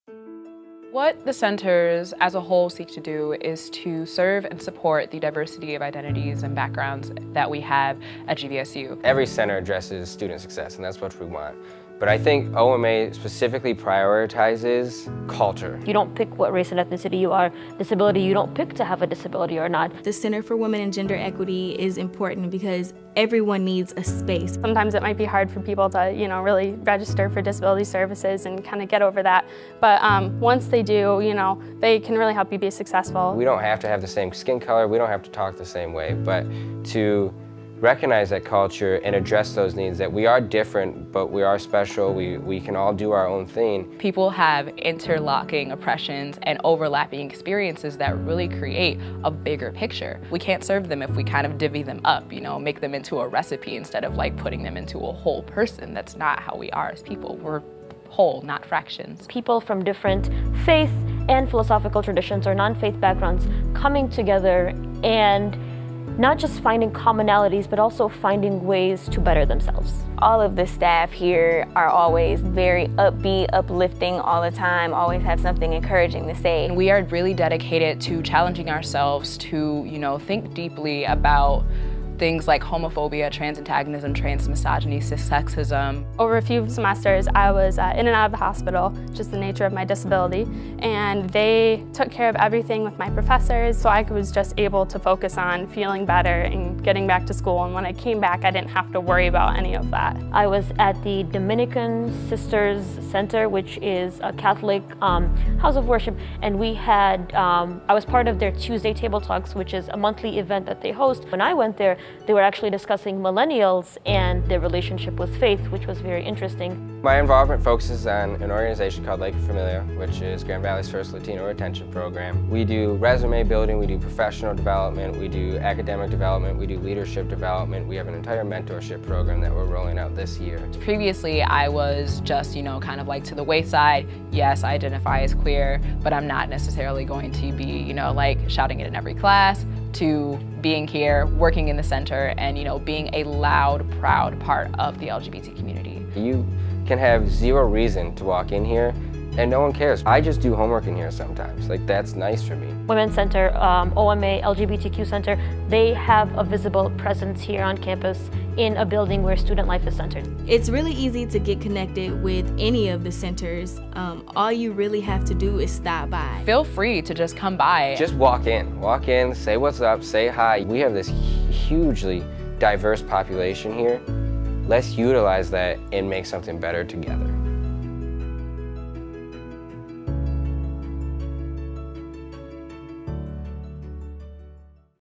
What the centers as a whole seek to do is to serve and support the diversity of identities and backgrounds that we have at GVSU. Every center addresses student success, and that's what we want. But I think OMA specifically prioritizes culture. You don't pick what race and ethnicity you are. Disability, you don't pick to have a disability or not. The Center for Women and Gender Equity is important because everyone needs a space. Sometimes it might be hard for people to, really register for disability services and kind of get over that. But once they do, they can really help you be successful. We don't have to have the same skin color, we don't have to talk the same way, but to recognize that culture and address those needs, that we are different, but we are special, we can all do our own thing. People have interlocking oppressions and overlapping experiences that really create a bigger picture. We can't serve them if we kind of divvy them up, make them into a recipe instead of putting them into a whole person. That's not how we are as people. We're whole, not fractions. People from different faith and philosophical traditions or non-faith backgrounds coming together and not just finding commonalities, but also finding ways to better themselves. All of the staff here are always very upbeat, uplifting all the time, always have something encouraging to say. And we are really dedicated to challenging ourselves to, think deeply about things like homophobia, trans antagonism, trans misogyny, sexism. Over a few semesters, I was in and out of the hospital, just the nature of my disability, and they took care of everything with my professors, so I was just able to focus on feeling better and getting back to school. And when I came back, I didn't have to worry about any of that. I was at the Dominican Sisters Center, which is a Catholic house of worship, and we had, I was part of their Tuesday Table Talks, which is a monthly event that they host. When I went there, they were actually discussing millennials and their relationship with faith, which was very interesting. My involvement focuses on an organization called Lake Familia, which is Grand Valley's first Latino retention program. We do resume building, we do professional development, we do academic development, we do leadership development. We have an entire mentorship program that we're rolling out this year. Previously, I was just, kind of to the wayside. Yes, I identify as queer, but I'm not necessarily going to be, shouting it in every class, to being here, working in the center, and being a loud, proud part of the LGBT community. You can have zero reason to walk in here and no one cares. I just do homework in here sometimes. That's nice for me. Women's Center, OMA, LGBTQ Center, they have a visible presence here on campus in a building where student life is centered. It's really easy to get connected with any of the centers. All you really have to do is stop by. Feel free to just come by. Just walk in, say what's up, say hi. We have this hugely diverse population here. Let's utilize that and make something better together.